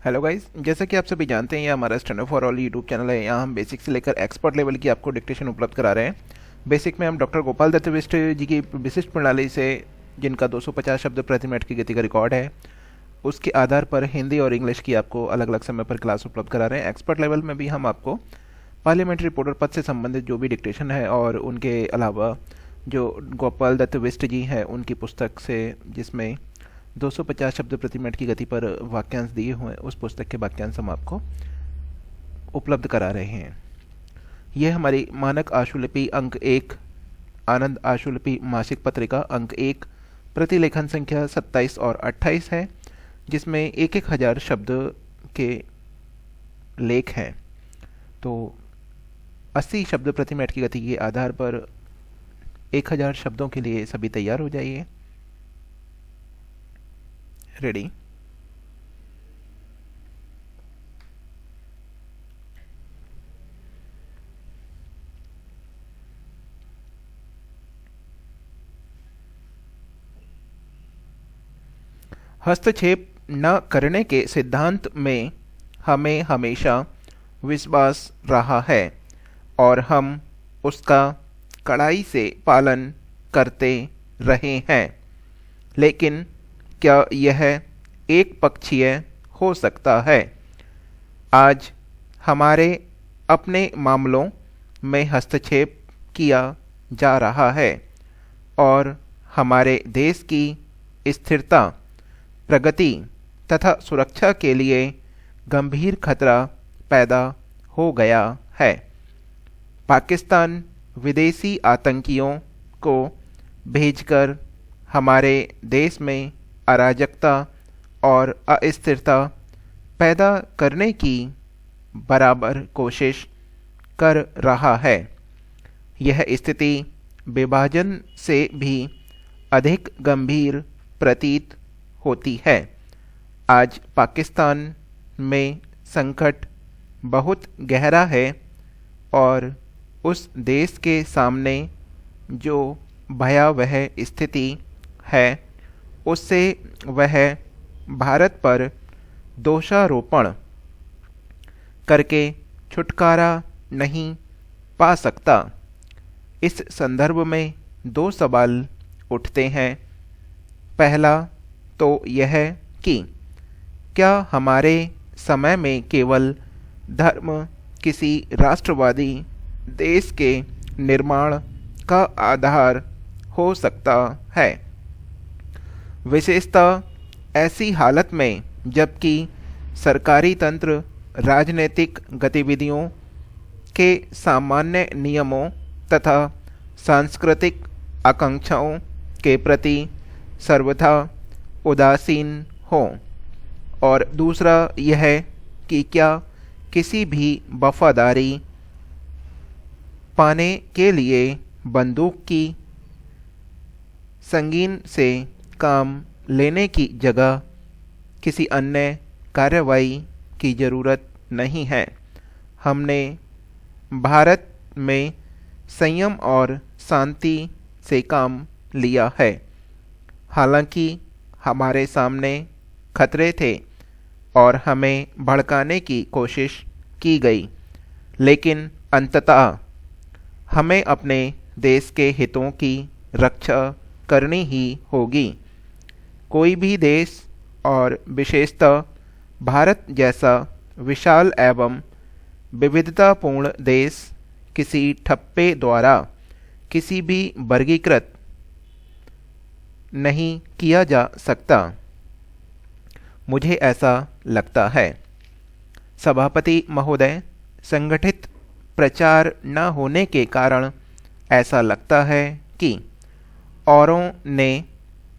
Hello guys, जैसा कि आप सभी जानते हैं, ये हमारा standard for all YouTube channel है। यहाँ हम बेसिक से लेकर एक्सपर्ट लेवल की आपको डिक्टेशन उपलब्ध करा रहे हैं। बेसिक में हम डॉक्टर गोपाल दत्त बिष्ट जी की विशिष्ट प्रणाली से, जिनका 250 शब्द प्रति मिनट की गति का रिकॉर्ड है, उसके आधार पर हिंदी और इंग्लिश की आपको अलग अलग समय पर क्लास उपलब्ध करा रहे हैं। एक्सपर्ट लेवल में भी हम आपको पार्लियामेंट्री रिपोर्टर पद से संबंधित जो भी डिक्टेशन है और उनके अलावा जो गोपाल दत्त बिष्ट जी हैं उनकी पुस्तक से, जिसमें 250 शब्द प्रति मिनट की गति पर वाक्यांश दिए हुए हैं, उस पुस्तक के वाक्यांश हम आपको उपलब्ध करा रहे हैं। यह हमारी मानक आशुलिपि अंक 1, आनंद आशुलिपि मासिक पत्रिका अंक 1, प्रतिलेखन संख्या 27 और 28 है, जिसमें एक एक हजार शब्द के लेख हैं। तो 80 शब्द प्रति मिनट की गति के आधार पर 1000 शब्दों के लिए सभी तैयार हो जाइए। रेडी। हस्तक्षेप न करने के सिद्धांत में हमें हमेशा विश्वास रहा है और हम उसका कड़ाई से पालन करते रहे हैं। लेकिन क्या यह एक पक्षीय हो सकता है? आज हमारे अपने मामलों में हस्तक्षेप किया जा रहा है और हमारे देश की स्थिरता, प्रगति तथा सुरक्षा के लिए गंभीर खतरा पैदा हो गया है। पाकिस्तान विदेशी आतंकियों को भेजकर हमारे देश में अराजकता और अस्थिरता पैदा करने की बराबर कोशिश कर रहा है। यह स्थिति विभाजन से भी अधिक गंभीर प्रतीत होती है। आज पाकिस्तान में संकट बहुत गहरा है और उस देश के सामने जो भयावह स्थिति है, उससे वह भारत पर दोषारोपण करके छुटकारा नहीं पा सकता। इस संदर्भ में दो सवाल उठते हैं। पहला तो यह कि क्या हमारे समय में केवल धर्म किसी राष्ट्रवादी देश के निर्माण का आधार हो सकता है, विशेषतः ऐसी हालत में जबकि सरकारी तंत्र राजनीतिक गतिविधियों के सामान्य नियमों तथा सांस्कृतिक आकांक्षाओं के प्रति सर्वथा उदासीन हो, और दूसरा यह कि क्या किसी भी वफादारी पाने के लिए बंदूक की संगीन से काम लेने की जगह किसी अन्य कार्रवाई की ज़रूरत नहीं है। हमने भारत में संयम और शांति से काम लिया है। हालांकि हमारे सामने खतरे थे और हमें भड़काने की कोशिश की गई, लेकिन अंततः हमें अपने देश के हितों की रक्षा करनी ही होगी। कोई भी देश, और विशेषतः भारत जैसा विशाल एवं विविधतापूर्ण देश, किसी ठप्पे द्वारा किसी भी वर्गीकृत नहीं किया जा सकता। मुझे ऐसा लगता है, सभापति महोदय, संगठित प्रचार न होने के कारण ऐसा लगता है कि औरों ने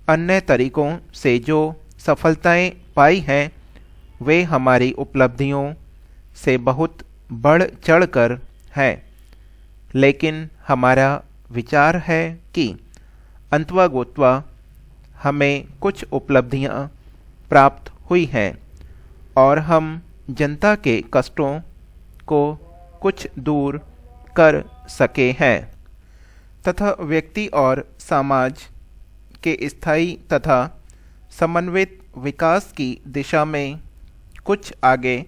अन्य तरीकों से जो सफलताएं पाई हैं वे हमारी उपलब्धियों से बहुत बढ़ चढ़कर है। लेकिन हमारा विचार है कि अंतवा गोत्वा हमें कुछ उपलब्धियां प्राप्त हुई हैं और हम जनता के कष्टों को कुछ दूर कर सके हैं तथा व्यक्ति और समाज के स्थायी तथा समन्वित विकास की दिशा में कुछ आगे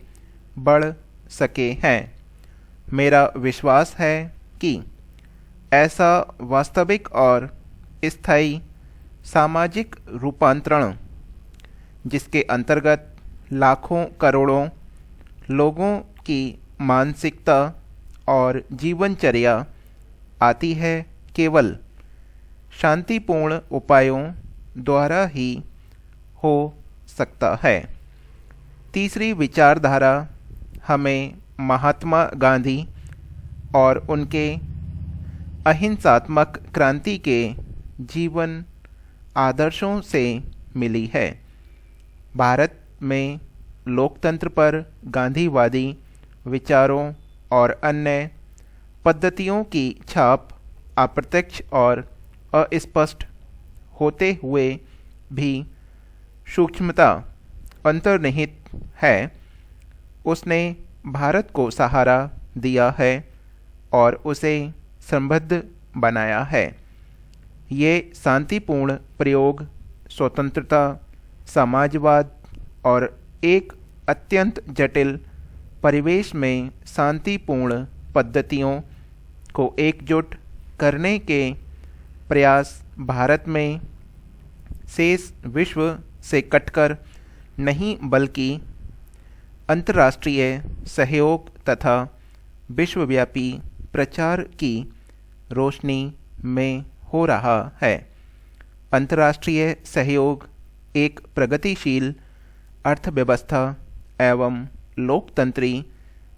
बढ़ सके हैं। मेरा विश्वास है कि ऐसा वास्तविक और स्थायी सामाजिक रूपांतरण, जिसके अंतर्गत लाखों करोड़ों लोगों की मानसिकता और जीवनचर्या आती है, केवल शांतिपूर्ण उपायों द्वारा ही हो सकता है। तीसरी विचारधारा हमें महात्मा गांधी और उनके अहिंसात्मक क्रांति के जीवन आदर्शों से मिली है। भारत में लोकतंत्र पर गांधीवादी विचारों और अन्य पद्धतियों की छाप अप्रत्यक्ष और अस्पष्ट होते हुए भी सूक्ष्मता अंतर्निहित है। उसने भारत को सहारा दिया है और उसे समृद्ध बनाया है। ये शांतिपूर्ण प्रयोग स्वतंत्रता, समाजवाद और एक अत्यंत जटिल परिवेश में शांतिपूर्ण पद्धतियों को एकजुट करने के प्रयास भारत में शेष विश्व से कटकर नहीं, बल्कि अंतर्राष्ट्रीय सहयोग तथा विश्वव्यापी प्रचार की रोशनी में हो रहा है। अंतर्राष्ट्रीय सहयोग एक प्रगतिशील अर्थव्यवस्था एवं लोकतंत्री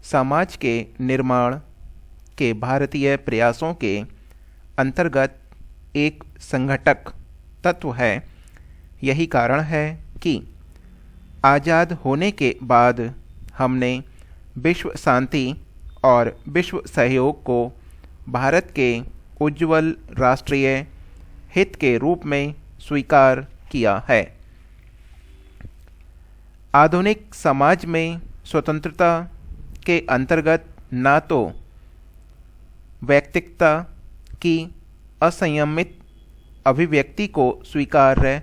समाज के निर्माण के भारतीय प्रयासों के अंतर्गत एक संघटक तत्व है। यही कारण है कि आज़ाद होने के बाद हमने विश्व शांति और विश्व सहयोग को भारत के उज्ज्वल राष्ट्रीय हित के रूप में स्वीकार किया है। आधुनिक समाज में स्वतंत्रता के अंतर्गत न तो व्यक्तिगता की असंयमित अभिव्यक्ति को स्वीकार्य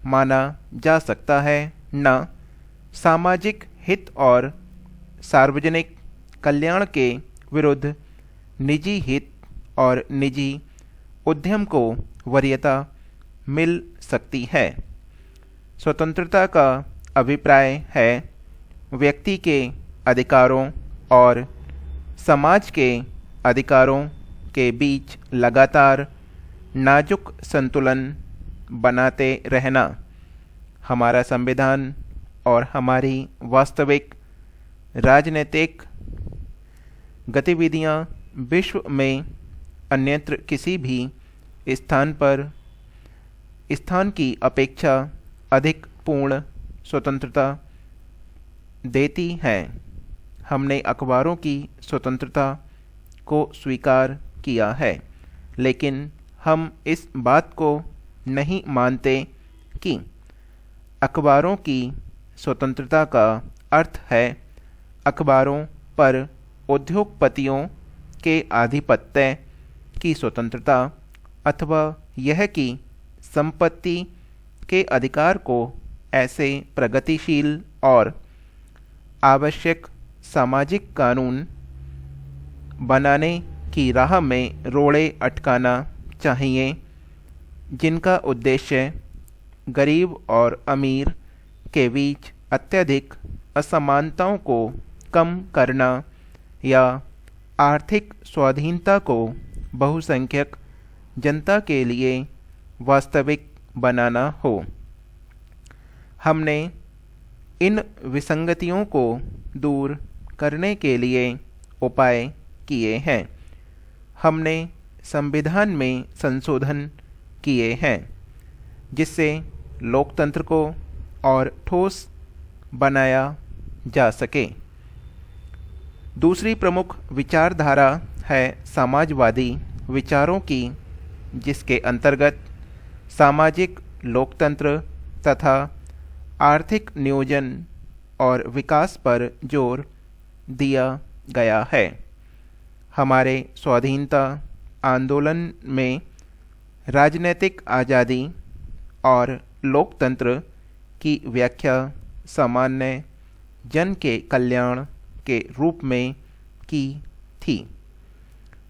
माना जा सकता है, न सामाजिक हित और सार्वजनिक कल्याण के विरुद्ध निजी हित और निजी उद्यम को वरीयता मिल सकती है। स्वतंत्रता का अभिप्राय है व्यक्ति के अधिकारों और समाज के अधिकारों के बीच लगातार नाजुक संतुलन बनाते रहना। हमारा संविधान और हमारी वास्तविक राजनीतिक गतिविधियां विश्व में अन्यत्र किसी भी स्थान की अपेक्षा अधिक पूर्ण स्वतंत्रता देती हैं। हमने अखबारों की स्वतंत्रता को स्वीकार किया है, लेकिन हम इस बात को नहीं मानते कि अखबारों की स्वतंत्रता का अर्थ है अखबारों पर उद्योगपतियों के आधिपत्य की स्वतंत्रता, अथवा यह कि संपत्ति के अधिकार को ऐसे प्रगतिशील और आवश्यक सामाजिक कानून बनाने की राह में रोड़े अटकाना चाहिए, जिनका उद्देश्य गरीब और अमीर के बीच अत्यधिक असमानताओं को कम करना या आर्थिक स्वाधीनता को बहुसंख्यक जनता के लिए वास्तविक बनाना हो। हमने इन विसंगतियों को दूर करने के लिए उपाय किए हैं। हमने संविधान में संशोधन किए हैं, जिससे लोकतंत्र को और ठोस बनाया जा सके। दूसरी प्रमुख विचारधारा है समाजवादी विचारों की, जिसके अंतर्गत सामाजिक लोकतंत्र तथा आर्थिक नियोजन और विकास पर जोर दिया गया है। हमारे स्वाधीनता आंदोलन में राजनीतिक आज़ादी और लोकतंत्र की व्याख्या सामान्य जन के कल्याण के रूप में की थी।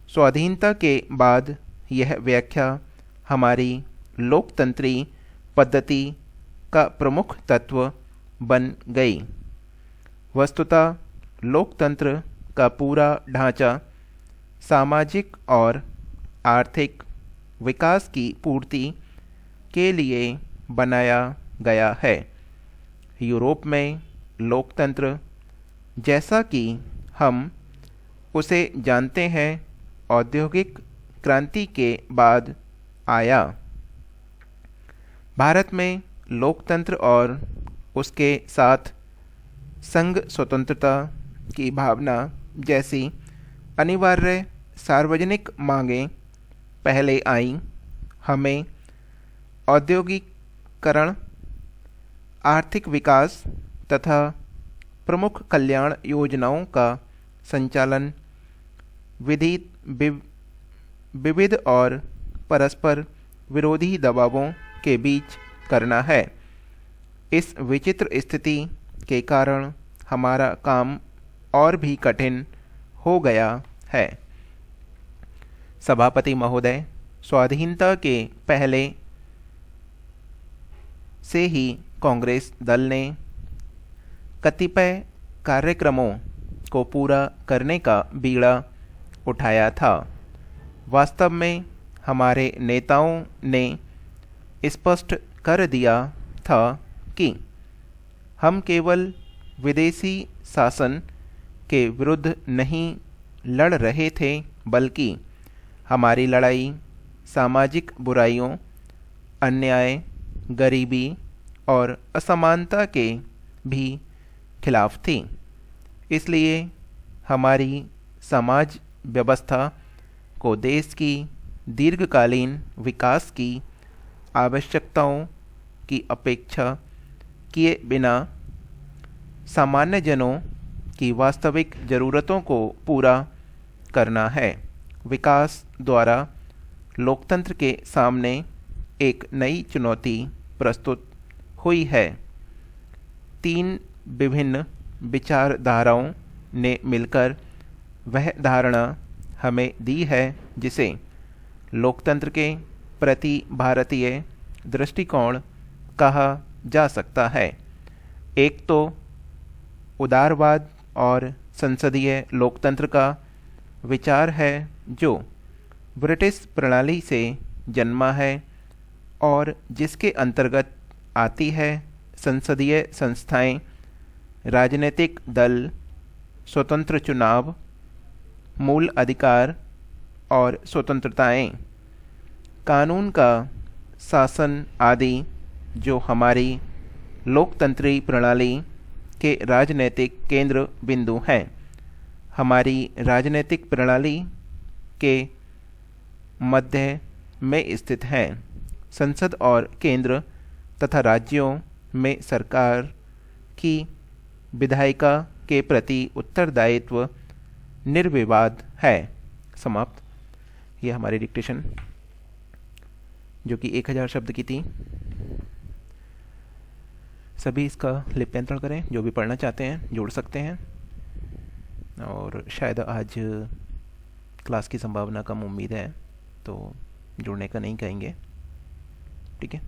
स्वाधीनता के बाद यह व्याख्या हमारी लोकतंत्री पद्धति का प्रमुख तत्व बन गई। वस्तुतः लोकतंत्र का पूरा ढांचा सामाजिक और आर्थिक विकास की पूर्ति के लिए बनाया गया है। यूरोप में लोकतंत्र जैसा कि हम उसे जानते हैं औद्योगिक क्रांति के बाद आया। भारत में लोकतंत्र और उसके साथ संघ स्वतंत्रता की भावना जैसी अनिवार्य सार्वजनिक मांगें पहले आईं। हमें औद्योगिकरण, आर्थिक विकास तथा प्रमुख कल्याण योजनाओं का संचालन विविध और परस्पर विरोधी दबावों के बीच करना है। इस विचित्र स्थिति के कारण हमारा काम और भी कठिन हो गया है। सभापति महोदय, स्वाधीनता के पहले से ही कांग्रेस दल ने कतिपय कार्यक्रमों को पूरा करने का बीड़ा उठाया था। वास्तव में हमारे नेताओं ने स्पष्ट कर दिया था कि हम केवल विदेशी शासन के विरुद्ध नहीं लड़ रहे थे, बल्कि हमारी लड़ाई सामाजिक बुराइयों, अन्याय, गरीबी और असमानता के भी खिलाफ थी। इसलिए हमारी समाज व्यवस्था को देश की दीर्घकालीन विकास की आवश्यकताओं की अपेक्षा किए बिना सामान्य जनों की वास्तविक ज़रूरतों को पूरा करना है। विकास द्वारा लोकतंत्र के सामने एक नई चुनौती प्रस्तुत हुई है। 3 विभिन्न विचारधाराओं ने मिलकर वह धारणा हमें दी है जिसे लोकतंत्र के प्रति भारतीय दृष्टिकोण कहा जा सकता है। एक तो उदारवाद और संसदीय लोकतंत्र का विचार है, जो ब्रिटिश प्रणाली से जन्मा है और जिसके अंतर्गत आती है संसदीय संस्थाएं, राजनीतिक दल, स्वतंत्र चुनाव, मूल अधिकार और स्वतंत्रताएं, कानून का शासन आदि, जो हमारी लोकतंत्री प्रणाली के राजनीतिक केंद्र बिंदु हैं। हमारी राजनीतिक प्रणाली के मध्य में स्थित हैं। संसद और केंद्र तथा राज्यों में सरकार की विधायिका के प्रति उत्तरदायित्व निर्विवाद है। समाप्त। यह हमारी डिक्टेशन जो कि 1000 शब्द की थी। सभी इसका लिप्यंतरण करें। जो भी पढ़ना चाहते हैं जोड़ सकते हैं। और शायद आज क्लास की संभावना कम उम्मीद है, तो जुड़ने का नहीं कहेंगे। ठीक है।